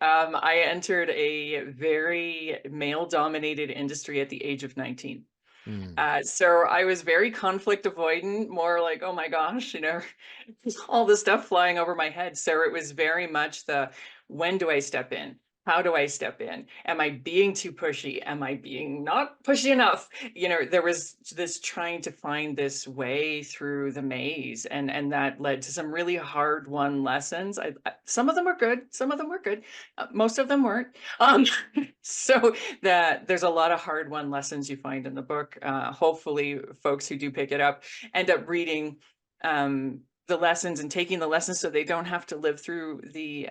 I entered a very male-dominated industry at the age of 19. Mm. So I was very conflict avoidant, more like, oh my gosh, all this stuff flying over my head. So it was very much the when do I step in? How do I step in? Am I being too pushy? Am I being not pushy enough? There was this trying to find this way through the maze, and that led to some really hard won lessons. Some of them were good, some of them were good, most of them weren't. So that there's a lot of hard won lessons you find in the book. Hopefully, folks who do pick it up end up reading the lessons and taking the lessons so they don't have to live through the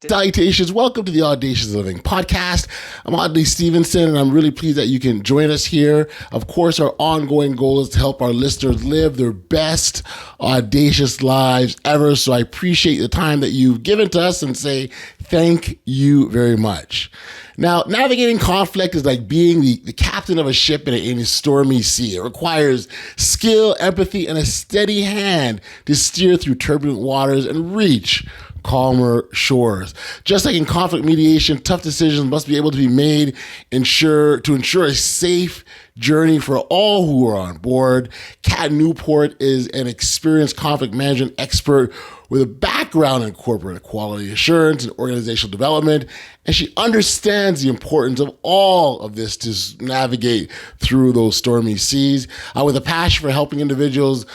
Salutations. Welcome to the Audacious Living podcast. I'm Audley Stevenson, and I'm really pleased that you can join us here. Of course, our ongoing goal is to help our listeners live their best audacious lives ever. So I appreciate the time that you've given to us and say thank you very much. Now, navigating conflict is like being the captain of a ship in a stormy sea. It requires skill, empathy, and a steady hand to steer through turbulent waters and reach calmer shores. Just like in conflict mediation, tough decisions must be able to be made to ensure a safe journey for all who are on board. Kat Newport is an experienced conflict management expert with a background in corporate quality assurance and organizational development, and she understands the importance of all of this to navigate through those stormy seas. With a passion for helping individuals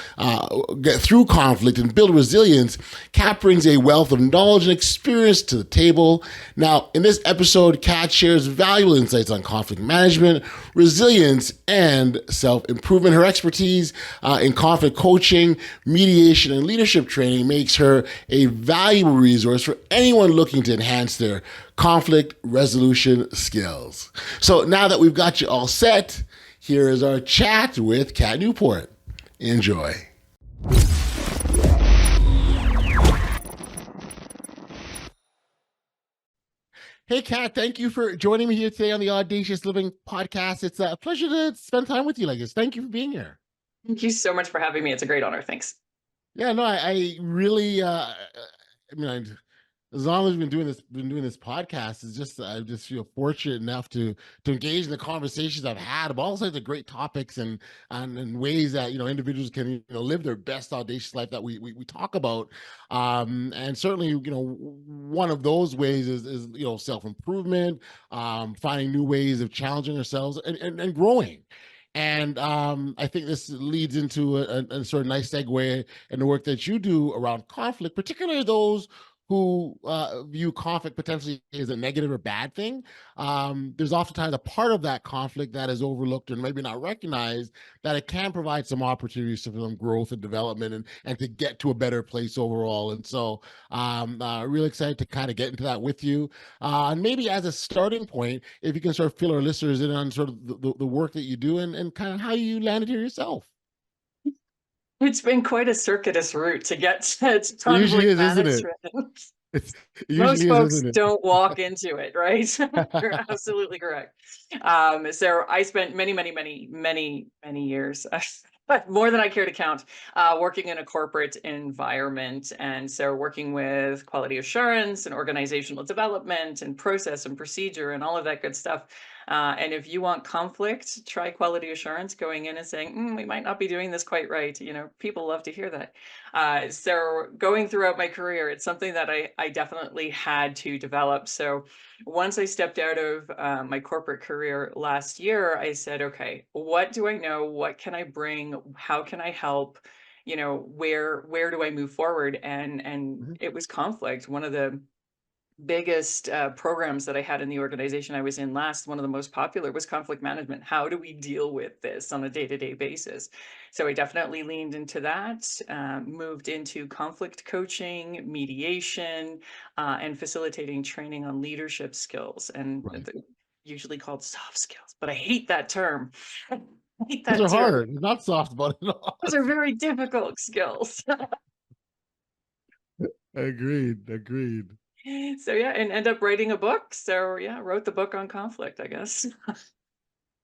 get through conflict and build resilience, Kat brings a wealth of knowledge and experience to the table. Now, in this episode, Kat shares valuable insights on conflict management, resilience, and self-improvement. Her expertise in conflict coaching, mediation, and leadership training makes her a valuable resource for anyone looking to enhance their conflict resolution skills. So now that we've got you all set, here is our chat with Kat Newport. Enjoy. Hey, Kat, thank you for joining me here today on the Audacious Living podcast. It's a pleasure to spend time with you like this. Thank you for being here. Thank you so much for having me. It's a great honor. Thanks. Yeah, no, I really, as long as we've been doing this podcast, it's just I just feel fortunate enough to engage in the conversations I've had about all sorts of great topics and ways that individuals can live their best audacious life that we talk about, and certainly one of those ways is self improvement, finding new ways of challenging ourselves and growing. And I think this leads into a sort of nice segue in the work that you do around conflict, particularly those who view conflict potentially as a negative or bad thing. There's oftentimes a part of that conflict that is overlooked and maybe not recognized, that it can provide some opportunities for them growth and development and to get to a better place overall. And so really excited to kind of get into that with you. And maybe as a starting point, if you can sort of fill our listeners in on sort of the work that you do and kind of how you landed here yourself. It's been quite a circuitous route to get to It usually conflict is, isn't it? management. It Most usually is, folks isn't it? don't walk into it, right? You're absolutely correct. So I spent many years, but more than I care to count, working in a corporate environment. And so working with quality assurance and organizational development and process and procedure and all of that good stuff. And if you want conflict, try quality assurance, going in and saying, we might not be doing this quite right. People love to hear that. So going throughout my career, it's something that I definitely had to develop. So once I stepped out of my corporate career last year, I said, okay, what do I know? What can I bring? How can I help? Where do I move forward? And Mhm. it was conflict. One of the biggest programs that I had in the organization I was in last, one of the most popular, was conflict management. How do we deal with this on a day-to-day basis? So I definitely leaned into that, moved into conflict coaching, mediation, and facilitating training on leadership skills, and Right. usually called soft skills, but I hate that term. I hate Those that are term. hard. Not soft about it at all. Those are very difficult skills. Agreed. Agreed. So yeah, and end up writing a book. So yeah, wrote the book on conflict, I guess.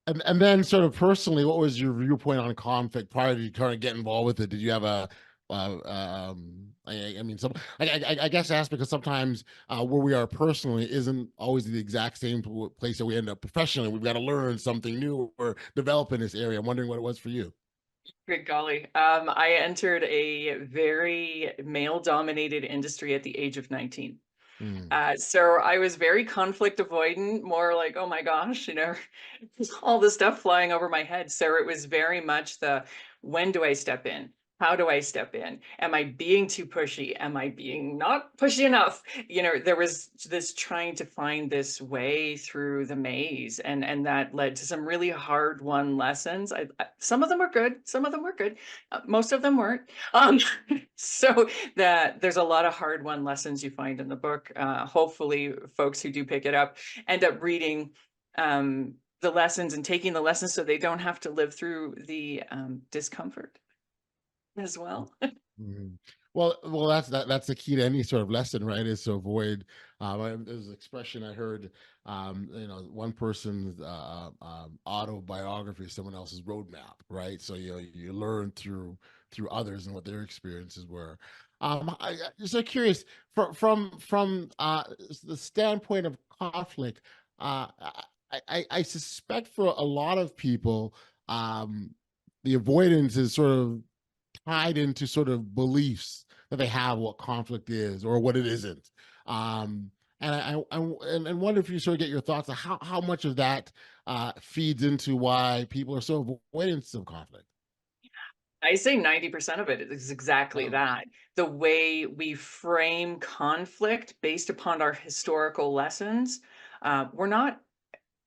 And then sort of personally, what was your viewpoint on conflict prior to you trying to get involved with it? Did you have a I mean, some I guess that's because sometimes where we are personally isn't always the exact same place that we end up professionally. We've got to learn something new or develop in this area. I'm wondering what it was for you. Good golly. I entered a very male-dominated industry at the age of 19. Mm. So I was very conflict avoidant, more like, oh my gosh, all this stuff flying over my head. So it was very much the when do I step in? How do I step in? Am I being too pushy? Am I being not pushy enough? There was this trying to find this way through the maze, and that led to some really hard won lessons. Some of them were good, some of them were good, most of them weren't. So that there's a lot of hard won lessons you find in the book. Hopefully, folks who do pick it up end up reading the lessons and taking the lessons so they don't have to live through the discomfort as well. Mhm. Well, that's the key to any sort of lesson, right? Is to avoid. There's an expression I heard. One person's autobiography is someone else's roadmap, right? So you learn through others and what their experiences were. Just so curious from the standpoint of conflict. I suspect for a lot of people, the avoidance is sort of tied into sort of beliefs that they have what conflict is or what it isn't. And and wonder if you sort of get your thoughts on how much of that feeds into why people are so avoidant of conflict. I say 90% of it is exactly Oh. that. The way we frame conflict based upon our historical lessons. We're not,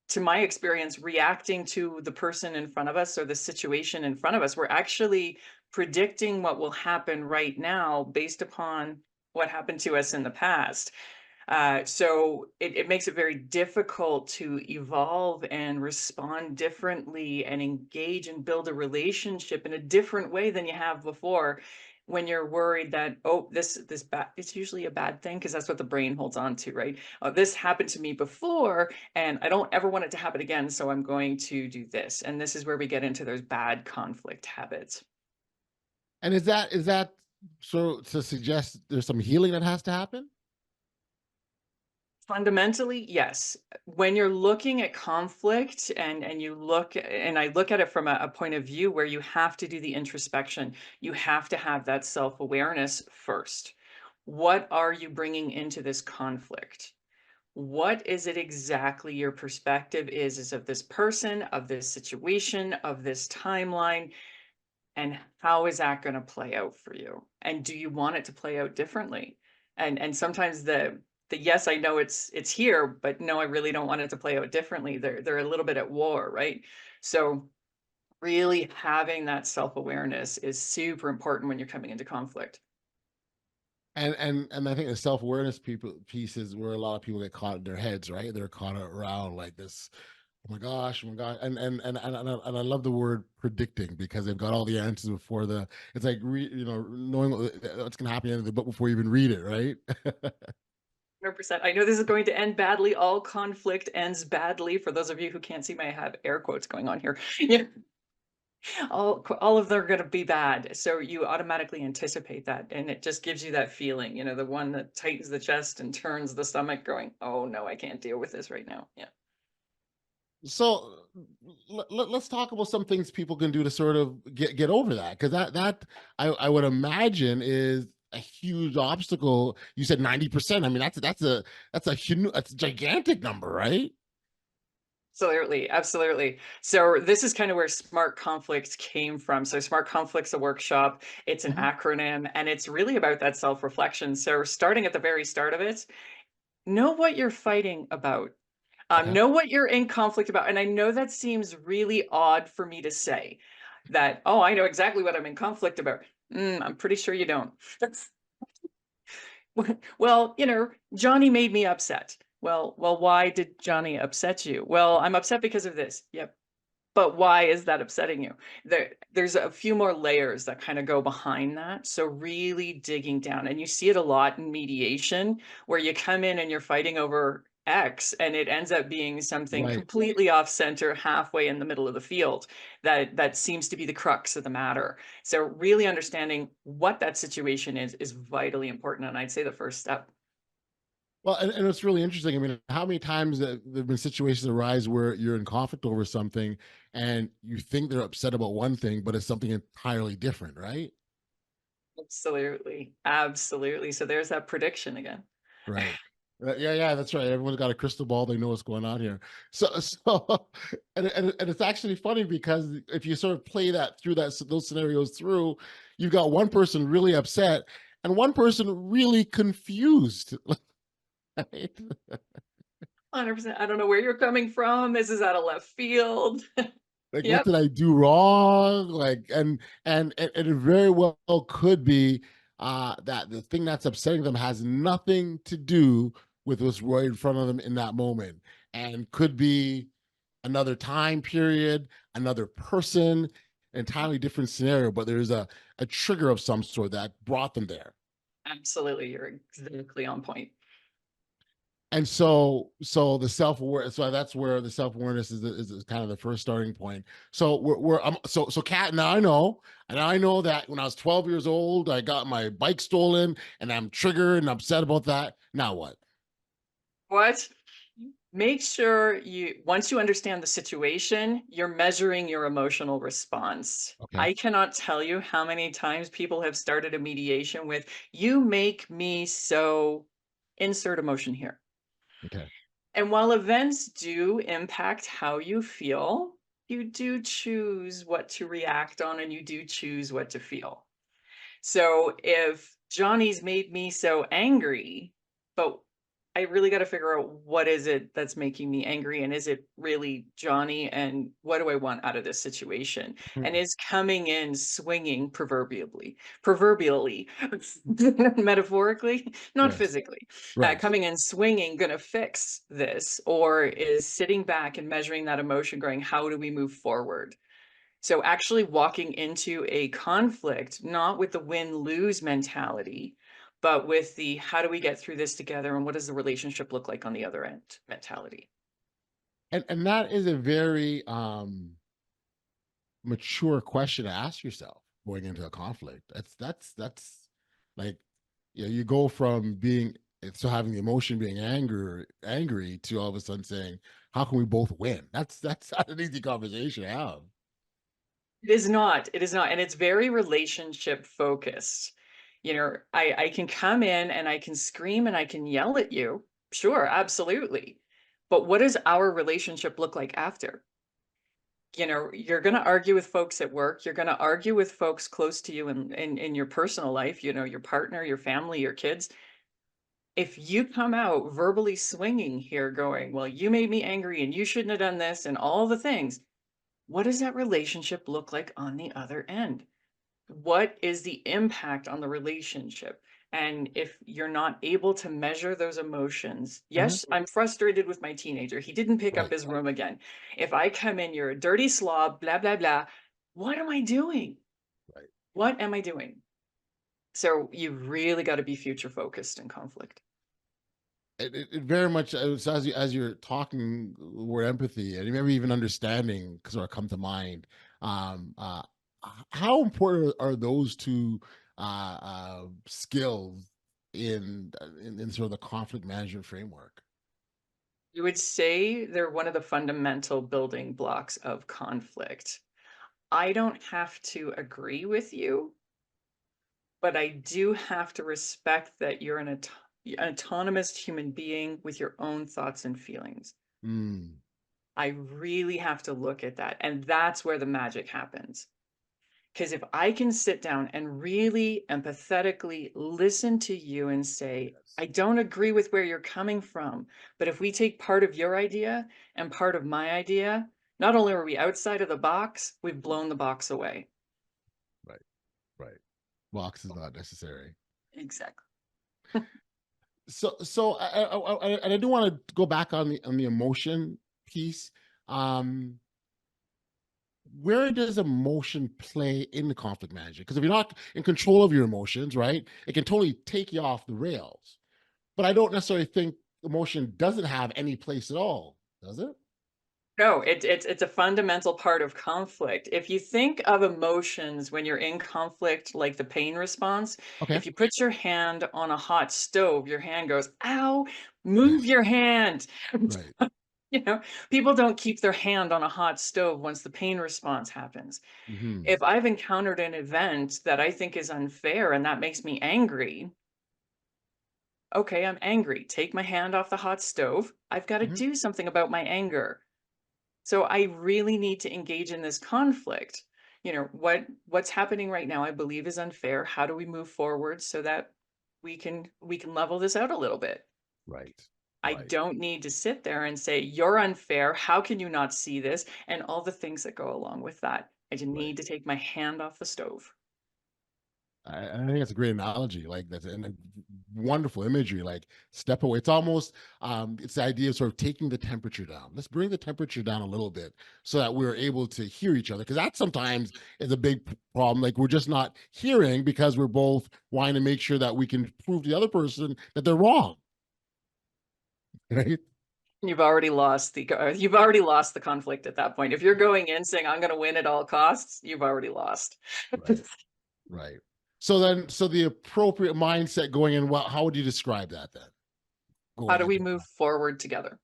to my experience, reacting to the person in front of us or the situation in front of us. We're actually predicting what will happen right now based upon what happened to us in the past. So it makes it very difficult to evolve and respond differently and engage and build a relationship in a different way than you have before, when you're worried that, oh, this bad, it's usually a bad thing because that's what the brain holds on to, right? This happened to me before and I don't ever want it to happen again, so I'm going to do this. And this is where we get into those bad conflict habits. And is that so to suggest there's some healing that has to happen? Fundamentally, yes. When you're looking at conflict and I look at it from a point of view where you have to do the introspection, you have to have that self-awareness first. What are you bringing into this conflict? What is it exactly your perspective is of this person, of this situation, of this timeline? And how is that gonna play out for you? And do you want it to play out differently? And sometimes the yes, I know it's here, but no, I really don't want it to play out differently. They're a little bit at war, right? So really having that self-awareness is super important when you're coming into conflict. And I think the self-awareness piece is where a lot of people get caught in their heads, right? They're caught around like this, oh my gosh, and I love the word predicting because they've got all the answers before it's like knowing what's gonna happen in the book before you even read it, right? 100%. I know this is going to end badly. All conflict ends badly. For those of you who can't see me, I have air quotes going on here. Yeah. All of them are gonna be bad, so you automatically anticipate that, and it just gives you that feeling, the one that tightens the chest and turns the stomach going, "Oh, no, I can't deal with this right now." Yeah. So let's talk about some things people can do to sort of get over that, because that I would imagine is a huge obstacle. You said 90%. I mean, that's a gigantic number, right? Absolutely, absolutely. So this is kind of where smart conflict came from. So smart conflict's a workshop, it's an Mhm. acronym, and it's really about that self-reflection. So starting at the very start of it, know what you're fighting about. Okay. Know what you're in conflict about. And I know that seems really odd for me to say that, oh, I know exactly what I'm in conflict about. I'm pretty sure you don't. Well, Johnny made me upset. Well, why did Johnny upset you? Well, I'm upset because of this. Yep. But why is that upsetting you? There's a few more layers that kind of go behind that. So really digging down, and you see it a lot in mediation, where you come in and you're fighting over X, and it ends up being something Right. completely off center, halfway in the middle of the field, that seems to be the crux of the matter. So really understanding what that situation is vitally important, and I'd say the first step. Well, and it's really interesting. I mean, how many times there've been situations arise where you're in conflict over something and you think they're upset about one thing, but it's something entirely different, right? Absolutely, absolutely. So there's that prediction again. Right. Yeah, yeah, that's right. Everyone's got a crystal ball. They know what's going on here. So, and it's actually funny because if you sort of play that through those scenarios through, you've got one person really upset and one person really confused. Right? 100%. I don't know where you're coming from. This is out of left field. Like, what Yep. did I do wrong? Like, and it very well could be that the thing that's upsetting them has nothing to do with what's right in front of them in that moment, and could be another time period, another person, entirely different scenario. But there's a trigger of some sort that brought them there. Absolutely. You're exactly on point. And so the self-aware, so that's where the self-awareness is kind of the first starting point. So so Kat, now I know that when I was 12 years old I got my bike stolen and I'm triggered and upset about that. Now what? What? Make sure once you understand the situation, you're measuring your emotional response. Okay. I cannot tell you how many times people have started a mediation with, you make me so, insert emotion here. Okay. And while events do impact how you feel, you do choose what to react on and you do choose what to feel. So if Johnny's made me so angry, but I really got to figure out what is it that's making me angry, and is it really Johnny, and what do I want out of this situation? And is coming in swinging proverbially, metaphorically, not Yes. physically, Right. coming in swinging going to fix this, or is sitting back and measuring that emotion, going, how do we move forward? So actually walking into a conflict, not with the win-lose mentality, but with the how do we get through this together and what does the relationship look like on the other end mentality. And that is a very mature question to ask yourself going into a conflict. That's like, you go from being so having the emotion being angry to all of a sudden saying, how can we both win? That's not an easy conversation to have. It is not, and it's very relationship focused. You know, I can come in and I can scream and I can yell at you. Sure, absolutely. But what does our relationship look like after? You know, you're going to argue with folks at work, you're going to argue with folks close to you in your personal life, you know, your partner, your family, your kids. If you come out verbally swinging here going, well, you made me angry and you shouldn't have done this and all the things, what does that relationship look like on the other end? What is the impact on the relationship? And if you're not able to measure those emotions, Mhm. yes, I'm frustrated with my teenager. He didn't pick up Right. his room again. If I come in, you're a dirty slob, blah, blah, blah. What am I doing? Right. What am I doing? So you've really got to be future focused in conflict. It very much, so as you're talking word empathy and maybe even understanding sort of come to mind. um uh how important are those two skills in sort of the conflict management framework? You would say they're one of the fundamental building blocks of conflict. I don't have to agree with you, but I do have to respect that you're an autonomous human being with your own thoughts and feelings. Mm, I really have to look at that. And that's where the magic happens. Because if I can sit down and really empathetically listen to you and say, yes. I don't agree with where you're coming from, but if we take part of your idea and part of my idea, not only are we outside of the box, we've blown the box away. Right. Right. Box is not necessary. Exactly. So and I do want to go back on the emotion piece. um where does emotion play in the conflict management? Because if you're not in control of your emotions, right, it can totally take you off the rails. But I don't necessarily think emotion doesn't have any place at all, does it? No, it's a fundamental part of conflict. If you think of emotions when you're in conflict, like the pain response, Okay. if you put your hand on a hot stove, your hand goes, "Ow, move your hand." Right. You know, people don't keep their hand on a hot stove once the pain response happens. Hmm. If I've encountered an event that I think is unfair and that makes me angry, okay, I'm angry. Take my hand off the hot stove. I've got to Hmm. do something about my anger. So I really need to engage in this conflict. What's happening right now I believe is unfair. How do we move forward so that we can level this out a little bit? Right. I Right. don't need to sit there and say, "You're unfair. How can you not see this?" And all the things that go along with that. I just Right. need to take my hand off the stove. I think that's a great analogy. Like that's and a wonderful imagery. Like step away. It's almost it's the idea of sort of taking the temperature down. Let's bring the temperature down a little bit so that we're able to hear each other. Because that sometimes is a big problem. Like we're just not hearing because we're both wanting to make sure that we can prove to the other person that they're wrong. Right. You've already lost the conflict at that point. If you're going in saying, "I'm gonna win at all costs," you've already lost. Right. Right. So then, so the appropriate mindset going in, well, how would you describe that then? How Going do we into move forward together?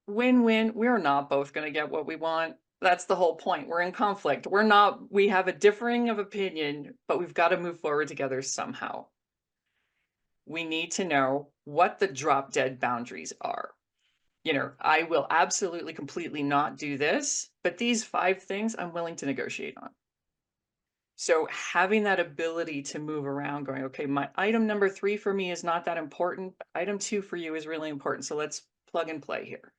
Win-win. We're not both gonna get what we want. That's the whole point. We're in conflict. We have a differing of opinion, but we've got to move forward together somehow. We need to know what the drop dead boundaries are. I will absolutely completely not do this, but these 5 things I'm willing to negotiate on. So having that ability to move around going, okay, my item number 3 for me is not that important. But item 2 for you is really important. So let's plug and play here.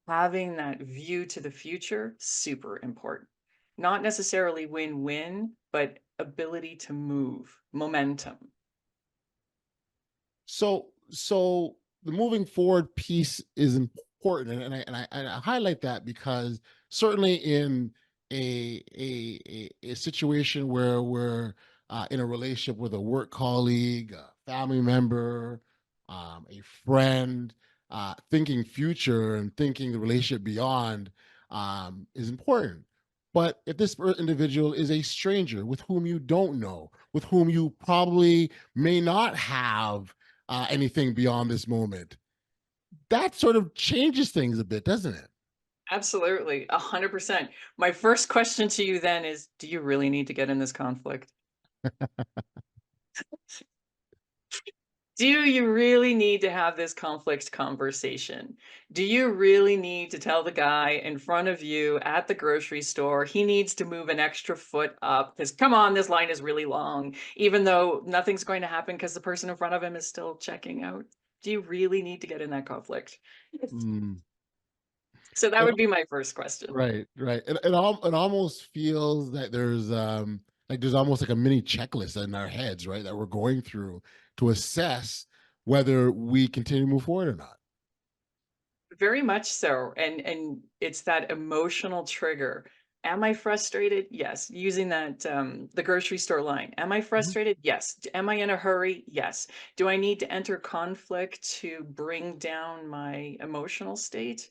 Having that view to the future, super important. Not necessarily win-win, but ability to move, momentum. so the moving forward piece is important, and I highlight that because certainly in a situation where we're in a relationship with a work colleague, a family member, a friend, thinking future and thinking the relationship beyond is important. But if this individual is a stranger with whom you don't know, with whom you probably may not have anything beyond this moment, that sort of changes things a bit, doesn't it? Absolutely, 100%. My first question to you then is, do you really need to get in this conflict? Do you really need to have this conflict conversation? Do you really need to tell the guy in front of you at the grocery store he needs to move an extra foot up? Because come on, this line is really long, even though nothing's going to happen because the person in front of him is still checking out. Do you really need to get in that conflict? Mm. So that It- would be my first question. right, right. It almost feels that there's almost like a mini checklist in our heads, right, that we're going through to assess whether we continue to move forward or not. Very much so, and it's that emotional trigger. Am I frustrated? Yes. Using that, the grocery store line. Am I Mhm. frustrated? Yes. Am I in a hurry? Yes. Do I need to enter conflict to bring down my emotional state?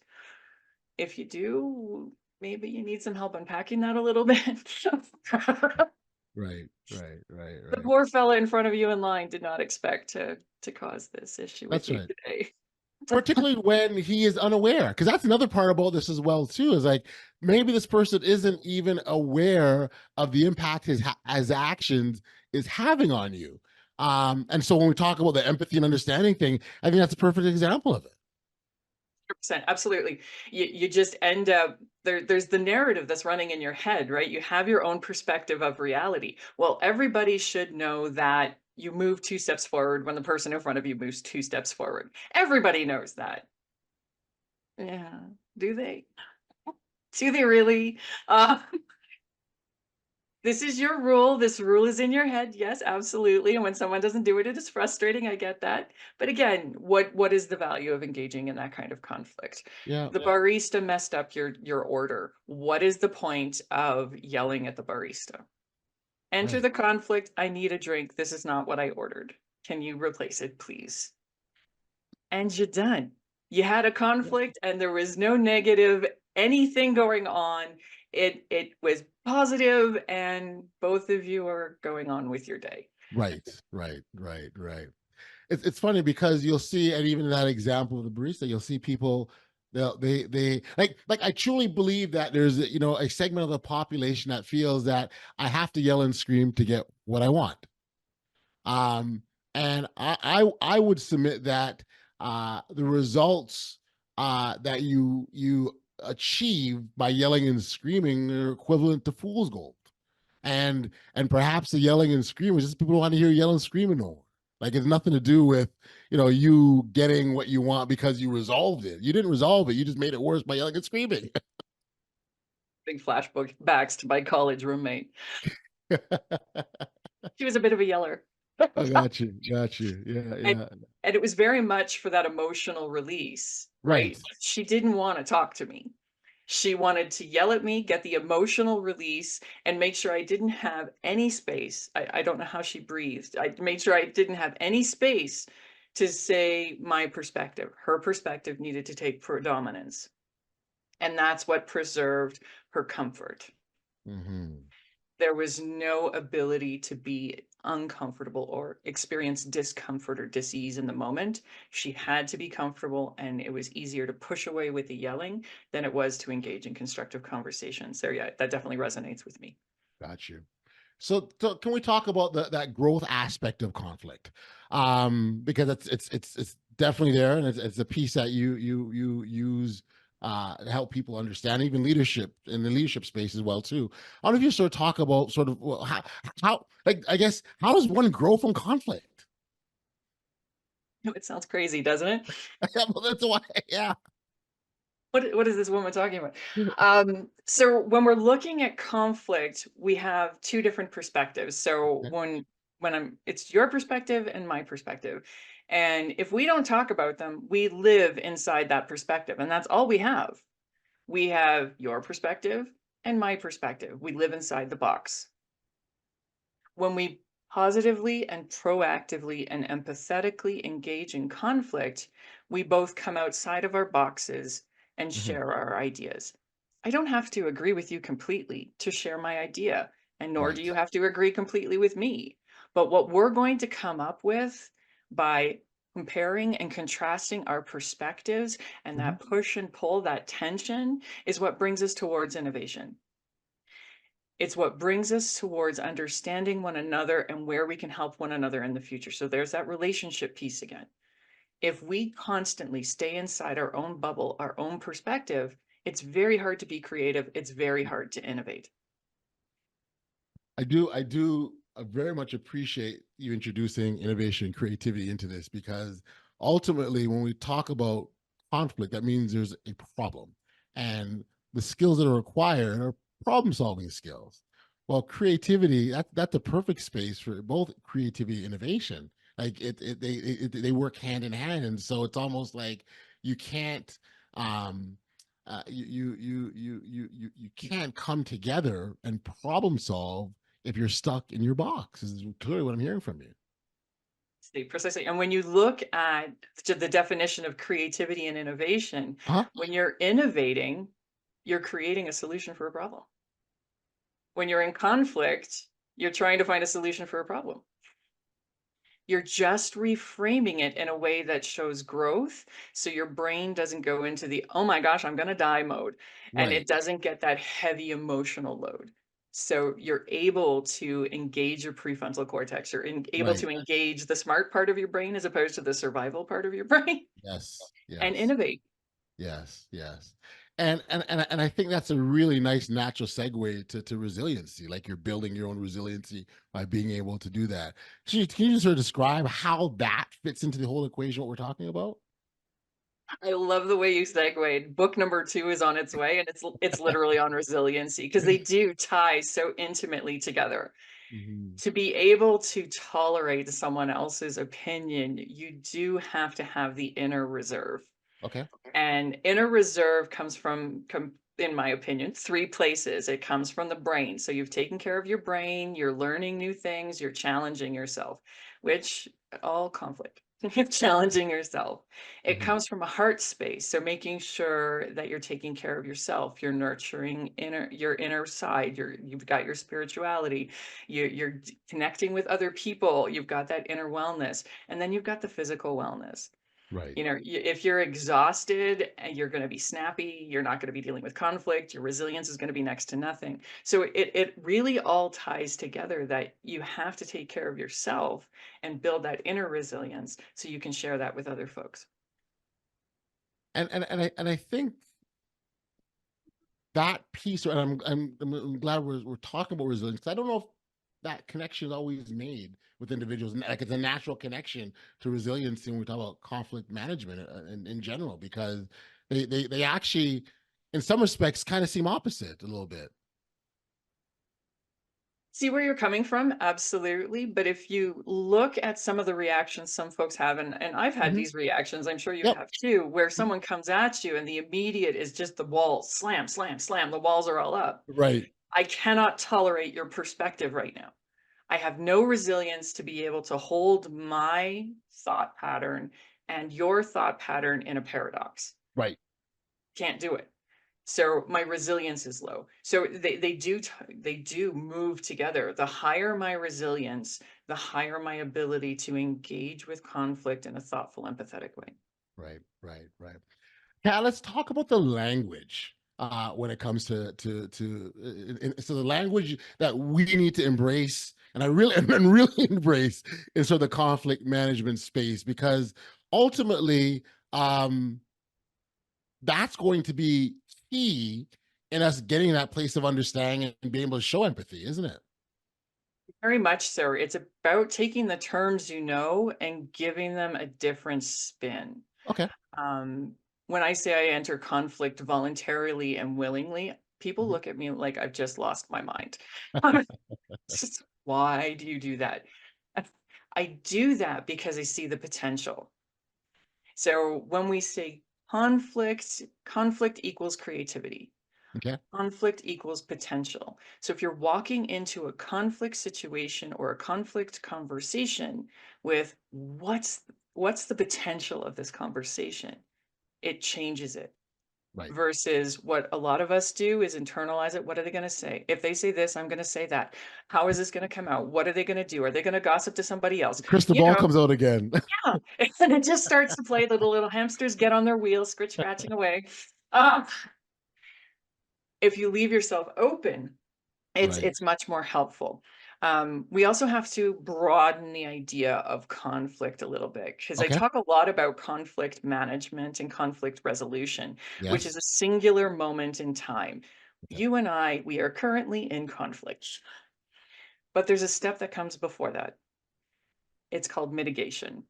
If you do, maybe you need some help unpacking that a little bit. Right, right, right, The right. poor fella in front of you in line did not expect to cause this issue with That's you right. today. Particularly when he is unaware, because that's another part about this as well too, is like maybe this person isn't even aware of the impact his actions is having on you. And so when we talk about the empathy and understanding thing, I think that's a perfect example of it. 100%, absolutely. You just end up there's the narrative that's running in your head, right? You have your own perspective of reality. Well, everybody should know that you move 2 steps forward when the person in front of you moves 2 steps forward. Everybody knows that. Yeah. Do they? Do they really? Uh, this is your rule. This rule is in your head. Yes, absolutely. And when someone doesn't do it, it is frustrating. I get that. But again, what is the value of engaging in that kind of conflict? Yeah. The barista messed up your order. What is the point of yelling at the barista? Enter Right. the conflict. I need a drink. This is not what I ordered. Can you replace it, please? And you're done. You had a conflict and there was no negative anything going on. It was positive and both of you are going on with your day. Right, right, right, right. It's funny because you'll see, and even in that example of the barista, you'll see people. They like I truly believe that there's a segment of the population that feels that I have to yell and scream to get what I want. Um, and I would submit that the results that you achieve by yelling and screaming are equivalent to fool's gold. And perhaps the yelling and screaming is just people don't want to hear yelling and screaming no more. Like it's nothing to do with you getting what you want because you resolved it. You didn't resolve it. You just made it worse by yelling and screaming. Big flashbacks to my college roommate. She was a bit of a yeller. I got you. Got you. Yeah, And yeah. and it was very much for that emotional release, Right. right? She didn't wanna talk to me. She wanted to yell at me, get the emotional release, and make sure I didn't have any space. I don't know how she breathed. I made sure I didn't have any space to say my perspective. Her perspective needed to take predominance, and that's what preserved her comfort. Hmm. There was no ability to be uncomfortable or experience discomfort or dis-ease in the moment. She had to be comfortable, and it was easier to push away with the yelling than it was to engage in constructive conversations. So yeah, that definitely resonates with me. Got you. So can we talk about that growth aspect of conflict? Because it's definitely there, and it's a piece that you use to help people understand, even leadership in the leadership space as well too. I don't know if you sort of talk about sort of how like I guess how does one grow from conflict? It sounds crazy, doesn't it? Yeah, well, that's why. Yeah. What is this woman talking about? So when we're looking at conflict, we have two different perspectives. So Okay. it's your perspective and my perspective. And if we don't talk about them, we live inside that perspective. And that's all we have. We have your perspective and my perspective. We live inside the box. When we positively and proactively and empathetically engage in conflict, we both come outside of our boxes and Mhm. share our ideas. I don't have to agree with you completely to share my idea, and nor do Right. you have to agree completely with me. But what we're going to come up with by comparing and contrasting our perspectives and Mhm. that push and pull, that tension, is what brings us towards innovation. It's what brings us towards understanding one another and where we can help one another in the future. So there's that relationship piece again. If we constantly stay inside our own bubble, our own perspective, it's very hard to be creative. It's very hard to innovate. I very much appreciate you introducing innovation and creativity into this because ultimately, when we talk about conflict, that means there's a problem. And the skills that are required are problem solving skills. Well, creativity, that's a perfect space for both creativity and innovation. Like they work hand in hand. And so it's almost like you can't, you can't come together and problem solve if you're stuck in your box. This is clearly what I'm hearing from you. See, precisely. And when you look at the definition of creativity and innovation, Huh? when you're innovating, you're creating a solution for a problem. When you're in conflict, you're trying to find a solution for a problem. You're just reframing it in a way that shows growth, so your brain doesn't go into the, "Oh my gosh, I'm gonna die" mode, and Right. it doesn't get that heavy emotional load. So you're able to engage your prefrontal cortex. You're able Right. to engage the smart part of your brain as opposed to the survival part of your brain Yes. and Yes. innovate. Yes. Yes. And I think that's a really nice natural segue to resiliency. Like you're building your own resiliency by being able to do that. So can you just sort of describe how that fits into the whole equation, what we're talking about? I love the way you segued. Book number 2 is on its way, and it's literally on resiliency because they do tie so intimately together. Mhm. To be able to tolerate someone else's opinion, you do have to have the inner reserve. Okay. And inner reserve comes from, in my opinion, 3 places. It comes from the brain. So you've taken care of your brain, you're learning new things, you're challenging yourself. which all conflict, challenging yourself. It Mhm. comes from a heart space. So making sure that you're taking care of yourself, you're nurturing your inner side, you've got your spirituality, you're connecting with other people, you've got that inner wellness, and then you've got the physical wellness. Right. You know, if you're exhausted and you're going to be snappy, you're not going to be dealing with conflict, your resilience is going to be next to nothing. So it really all ties together that you have to take care of yourself and build that inner resilience so you can share that with other folks. And I think that piece, and I'm glad we're talking about resilience. 'Cause I don't know if that connection is always made with individuals, and like it's a natural connection to resiliency when we talk about conflict management in general, because they actually, in some respects, kind of seem opposite a little bit. See where you're coming from, absolutely. But if you look at some of the reactions some folks have, and I've had Mhm. these reactions, I'm sure you Yep. have too, where Mhm. someone comes at you and the immediate is just the walls, slam, slam, slam, the walls are all up. Right. I cannot tolerate your perspective right now. I have no resilience to be able to hold my thought pattern and your thought pattern in a paradox. Right. Can't do it. So my resilience is low. So they do move together. The higher my resilience, the higher my ability to engage with conflict in a thoughtful, empathetic way. Right. Right. Right. Yeah, let's talk about the language when it comes so the language that we need to embrace, and I really and really embrace is sort of the conflict management space, because ultimately um, that's going to be key in us getting that place of understanding and being able to show empathy, isn't it? Very much so. It's about taking the terms you know and giving them a different spin. Okay. Um, when I say I enter conflict voluntarily and willingly, people Mhm. look at me like I've just lost my mind. Just, why do you do that? I do that because I see the potential. So when we say conflict equals creativity. Okay. Conflict equals potential. So if you're walking into a conflict situation or a conflict conversation with what's the potential of this conversation, it changes it. Right. Versus what a lot of us do is internalize it. What are they going to say? If they say this, I'm going to say that. How is this going to come out? What are they going to do? Are they going to gossip to somebody else? The crystal You ball know, comes out again. yeah. And it just starts to play. The little hamsters get on their wheels, scratch scratching away. Um, if you leave yourself open, Right. it's much more helpful. We also have to broaden the idea of conflict a little bit because I Okay. talk a lot about conflict management and conflict resolution, which is Yes. a singular moment in time. Okay. You and I, we are currently in conflict, but there's a step that comes before that. It's called mitigation.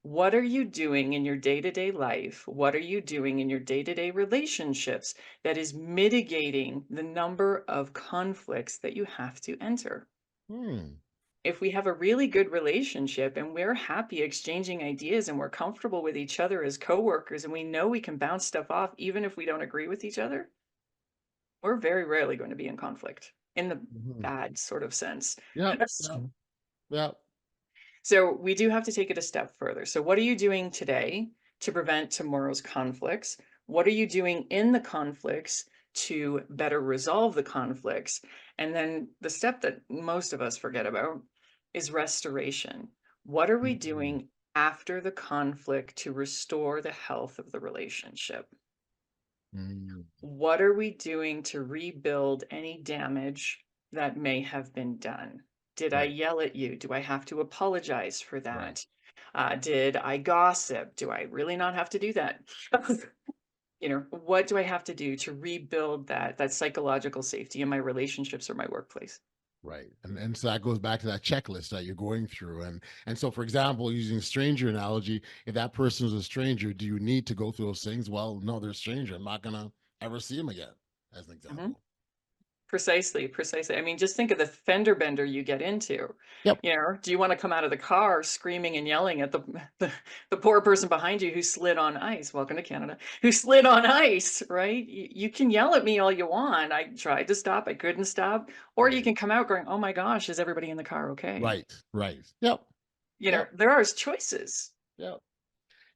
What are you doing in your day-to-day life? What are you doing in your day-to-day relationships that is mitigating the number of conflicts that you have to enter? Hmm. If we have a really good relationship and we're happy exchanging ideas and we're comfortable with each other as coworkers and we know we can bounce stuff off even if we don't agree with each other, we're very rarely going to be in conflict in the Mhm. bad sort of sense. Yep. Yep. Yep. So we do have to take it a step further. So what are you doing today to prevent tomorrow's conflicts? What are you doing in the conflicts to better resolve the conflicts? And then the step that most of us forget about is restoration. What are we Mhm. doing after the conflict to restore the health of the relationship? Mm. What are we doing to rebuild any damage that may have been done? Did I Right. yell at you? Do I have to apologize for Right. that? Did I gossip? Do I really not have to do that? You know, what do I have to do to rebuild that psychological safety in my relationships or my workplace? Right. And so that goes back to that checklist that you're going through. And so, for example, using stranger analogy, if that person is a stranger, do you need to go through those things? Well, no, they're a stranger. I'm not gonna ever see them again, as an Mhm. example. Precisely, precisely. I mean, just think of the fender bender you get into. Yep. You know, do you wanna come out of the car screaming and yelling at the the poor person behind you who slid on ice? Welcome to Canada. Who slid on ice, right? You can yell at me all you want. I tried to stop, I couldn't stop. Or you Right. can come out going, "Oh my gosh, is everybody in the car okay?" Right. Right. Yep. Yeah. there are choices. Yeah.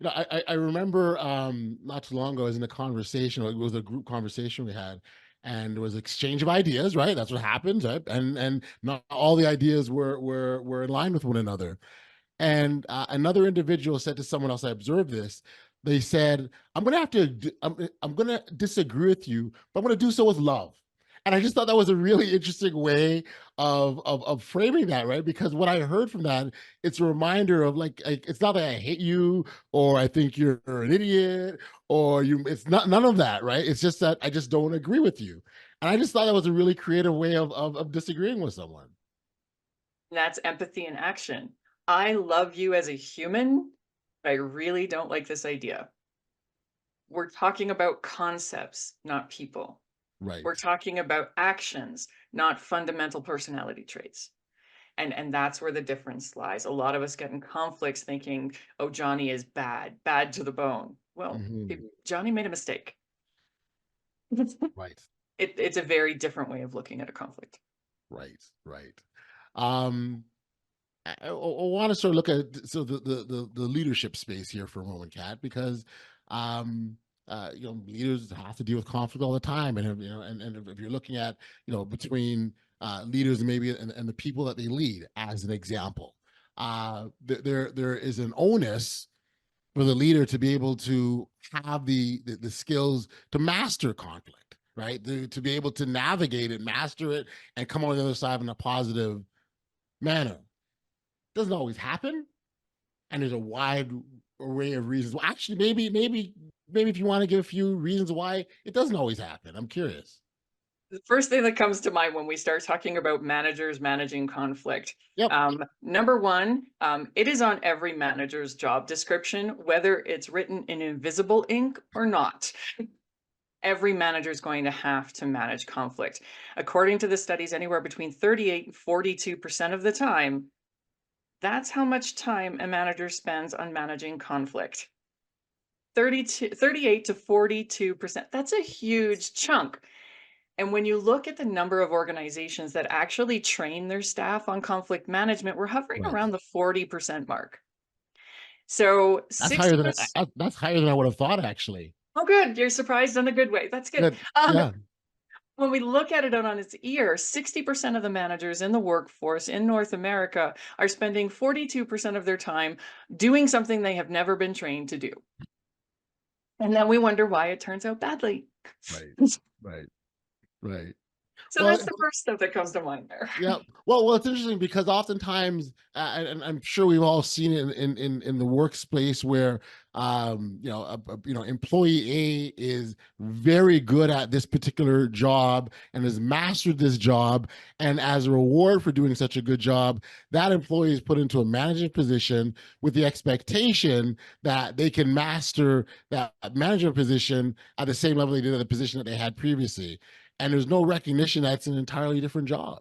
I remember not too long ago, I was in a conversation. It was a group conversation we had, and there was exchange of ideas. Right, that's what happens. Right, and not all the ideas were in line with one another. And another individual said to someone else, I observed this. They said, "I'm going to have to. I'm going to disagree with you, but I'm going to do so with love." And I just thought that was a really interesting way of framing that, right? Because what I heard from that, it's a reminder of like it's not that I hate you or I think you're an idiot or you. It's not none of that, right? It's just that I just don't agree with you. And I just thought that was a really creative way of disagreeing with someone. That's empathy in action. I love you as a human, but I really don't like this idea. We're talking about concepts, not people. We're Right. talking about actions, not fundamental personality traits. And that's where the difference lies. A lot of us get in conflicts thinking, oh, Johnny is bad, bad to the bone. Well, Hmm. Johnny made a mistake. Right. It's a very different way of looking at a conflict. Right. Right. Um, I want to sort of look at the leadership space here for a moment, Kat, because um, leaders have to deal with conflict all the time, and and if you're looking at between leaders and maybe and the people that they lead, as an example, there is an onus for the leader to be able to have the skills to master conflict, right? To be able to navigate it, master it, and come on the other side in a positive manner. Doesn't always happen, and there's a wide array of reasons. Well, actually, maybe if you want to give a few reasons why it doesn't always happen, I'm curious. The first thing that comes to mind when we start talking about managers managing conflict, Yep. number one, it is on every manager's job description, whether it's written in invisible ink or not. Every manager is going to have to manage conflict. According to the studies, anywhere between 38 and 42% of the time, that's how much time a manager spends on managing conflict. 38 to 42%. That's a huge chunk. And when you look at the number of organizations that actually train their staff on conflict management, we're hovering Right. around the 40% mark. So That's higher than 60%. that's higher than I would have thought, actually. Oh, good. You're surprised in a good way. That's good. Good. Yeah. When we look at it on its ear, 60% of the managers in the workforce in North America are spending 42% of their time doing something they have never been trained to do. And then we wonder why it turns out badly. Right. Right. Right. So Well, that's the first stuff that comes to mind there. yeah. Well, it's interesting because oftentimes, and I'm sure we've all seen it in the workspace where, employee A is very good at this particular job and has mastered this job, and as a reward for doing such a good job, that employee is put into a management position with the expectation that they can master that management position at the same level they did at the position that they had previously, and there's no recognition that it's an entirely different job.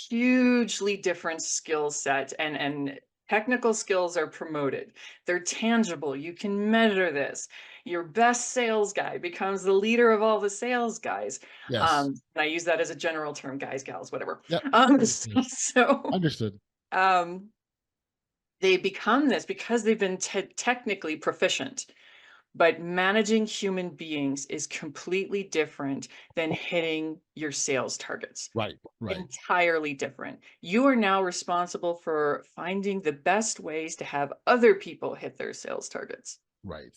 Hugely different skill set, and technical skills are promoted. They're tangible. You can measure this. Your best sales guy becomes the leader of all the sales guys. Yes. And I use that as a general term, guys, gals, whatever. Yep. So, Understood. so Understood. um, they become this because they've been technically proficient. But managing human beings is completely different than hitting your sales targets. Right. Right. Entirely different. You are now responsible for finding the best ways to have other people hit their sales targets Right.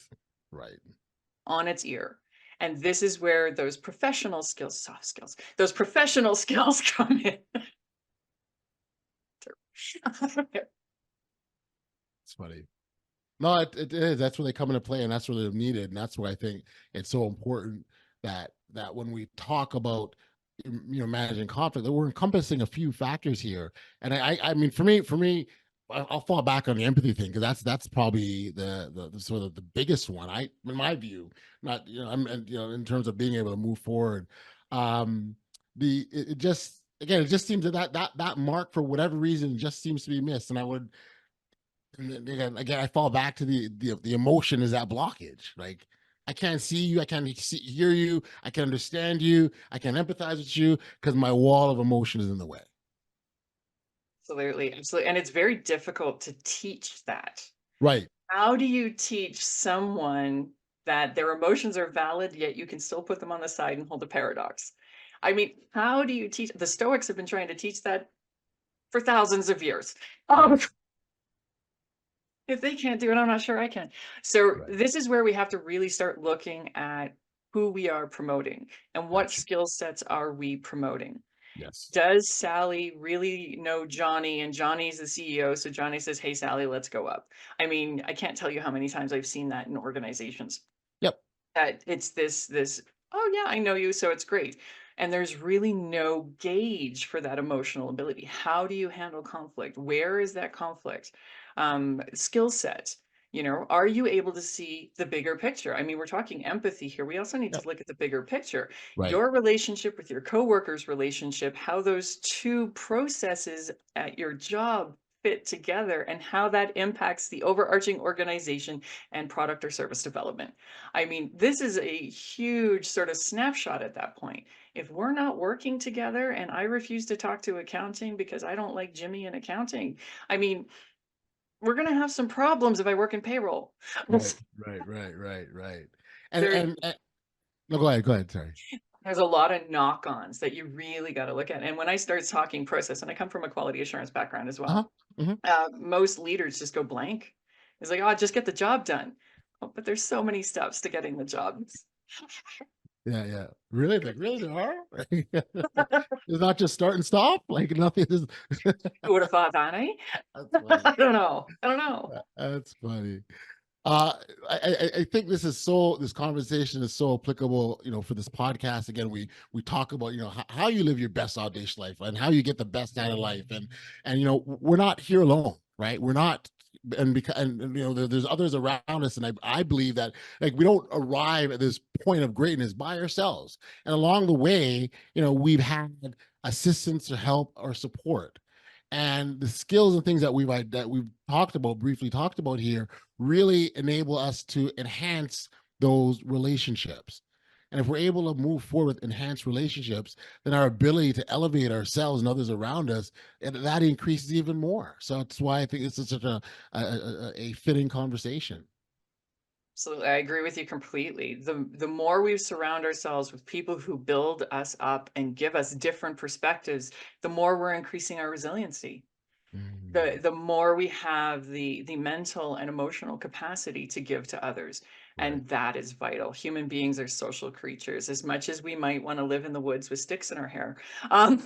Right. on its ear. And this is where those professional skills, soft skills, those professional skills come in. It's funny. No, it is. That's where they come into play, and that's where they're needed, and that's why I think it's so important that when we talk about managing conflict, that we're encompassing a few factors here. And I mean, for me, I'll fall back on the empathy thing because that's probably the sort of the biggest one. In my view, not I'm and, in terms of being able to move forward. Um, it just again, it just seems that mark for whatever reason just seems to be missed, and I would. And again, I fall back to the emotion is that blockage. Like I can't see you, I can't hear you, I can understand you, I can empathize with you because my wall of emotion is in the way. Absolutely, absolutely. And it's very difficult to teach that. Right. How do you teach someone that their emotions are valid, yet you can still put them on the side and hold a paradox? I mean, how do you teach? The Stoics have been trying to teach that for thousands of years. Um, Yes. if they can't do it, I'm not sure I can. So Right. this is where we have to really start looking at who we are promoting and what Gotcha. skill sets are we promoting. Yes. Does Sally really know Johnny, and Johnny's the CEO, so Johnny says, "Hey, Sally, let's go up." I mean, I can't tell you how many times I've seen that in organizations. Yep. That it's this, "Oh, yeah, I know you, so it's great." And there's really no gauge for that emotional ability. How do you handle conflict? Where is that conflict? Skill set. Are you able to see the bigger picture? I mean, we're talking empathy here. We also need Yep. to look at the bigger picture. Right. Your relationship with your coworkers' relationship, how those two processes at your job fit together, and how that impacts the overarching organization and product or service development. I mean, this is a huge sort of snapshot at that point. If we're not working together and I refuse to talk to accounting because I don't like Jimmy in accounting, I mean, we're going to have some problems if I work in payroll. Right. Right. Right. Right. Right. And There, no, go ahead. Go ahead. Sorry. there's a lot of knock-ons that you really got to look at. And when I start talking process, and I come from a quality assurance background as Uh-huh. well, Hmm. most leaders just go blank. It's like, oh, just get the job done. Oh, but there's so many steps to getting the job. Yeah. Yeah. Really? Like, really there are? It's not just start and stop. Like nothing is. Who would have thought that, eh? That's funny. I don't know. I don't know. That's funny. Uh, I think this conversation is so applicable, for this podcast. Again, we talk about, how you live your best audacious life and how you get the best out of life. And, we're not here alone, right? We're not, and because, and there's others around us. And I believe that like we don't arrive at this point of greatness by ourselves. And along the way, we've had assistance or help or support. And the skills and things that we've talked about, briefly talked about here, really enable us to enhance those relationships. And if we're able to move forward with enhanced relationships, then our ability to elevate ourselves and others around us, and that increases even more. So that's why I think this is such a fitting conversation. Absolutely. I agree with you completely. The more we surround ourselves with people who build us up and give us different perspectives, the more we're increasing our resiliency. The Mm, the more we have the mental and emotional capacity to give to others. right. And that is vital. Human beings are social creatures. As much as we might want to live in the woods with sticks in our hair, um,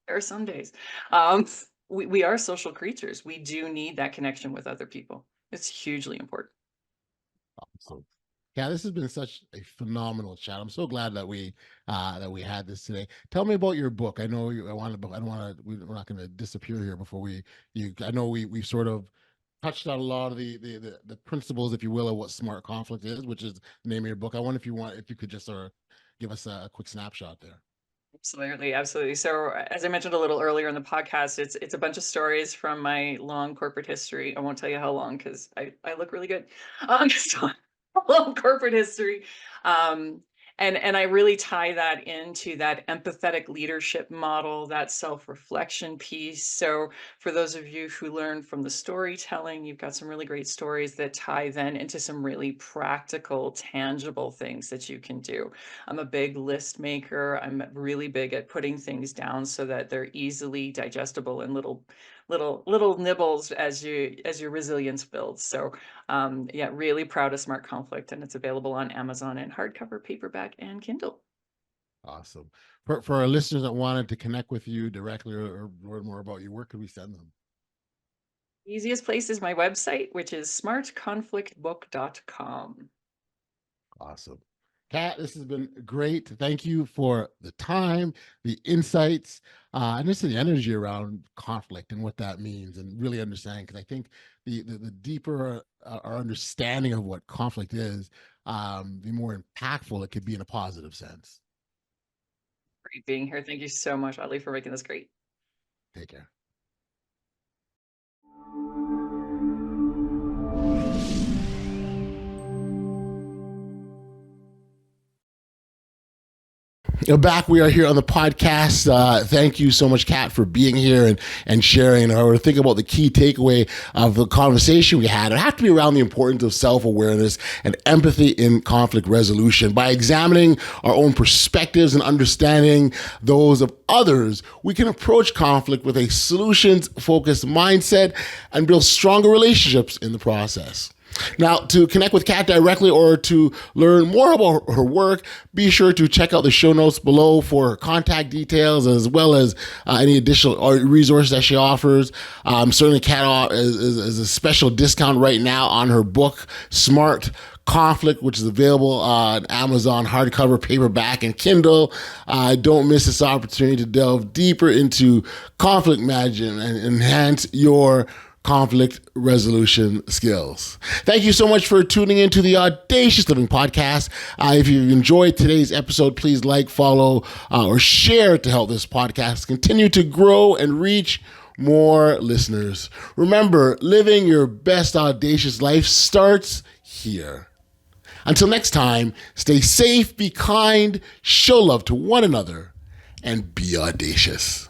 there are some days. Um, we are social creatures. We do need that connection with other people. It's hugely important. So, yeah, this has been such a phenomenal chat. I'm so glad that we had this today. Tell me about your book. I know you. I don't want to. We're not going to disappear here before we. You. I know we sort of touched on a lot of the principles, if you will, of what smart conflict is, which is the name of your book. I wonder if you could just sort of give us a quick snapshot there. Absolutely, absolutely. So, as I mentioned a little earlier in the podcast, it's a bunch of stories from my long corporate history. I won't tell you how long because I look really good. So long corporate history, um, and I really tie that into that empathetic leadership model, that self-reflection piece. So, for those of you who learn from the storytelling, you've got some really great stories that tie then into some really practical, tangible things that you can do. I'm a big list maker. I'm really big at putting things down so that they're easily digestible in little nibbles as your resilience builds. So yeah, really proud of Smart Conflict, and it's available on Amazon in hardcover, paperback, and Kindle. Awesome. For our listeners that wanted to connect with you directly or learn more about you, where could we send them? Easiest place is my website, which is smartconflictbook.com. Awesome. Kat, this has been great. Thank you for the time, the insights, and just the energy around conflict and what that means, and really understanding. Because I think the deeper our understanding of what conflict is, the more impactful it could be in a positive sense. Great being here. Thank you so much, Audley, for making this great. Take care. back we are here on the podcast. Thank you so much, Kat, for being here and sharing or think about the key takeaway of the conversation we had. It have to be around the importance of self-awareness and empathy in conflict resolution. By examining our own perspectives and understanding those of others, we can approach conflict with a solutions-focused mindset and build stronger relationships in the process. Now, to connect with Kat directly or to learn more about her work, be sure to check out the show notes below for contact details as well as any additional resources that she offers. Certainly, Kat is a special discount right now on her book, Smart Conflict, which is available on Amazon, hardcover, paperback, and Kindle. Don't miss this opportunity to delve deeper into conflict management and enhance your conflict resolution skills. Thank you so much for tuning into the Audacious Living Podcast. If you've enjoyed today's episode, please like, follow, or share to help this podcast continue to grow and reach more listeners. Remember, living your best audacious life starts here. Until next time, stay safe, be kind, show love to one another, and be audacious.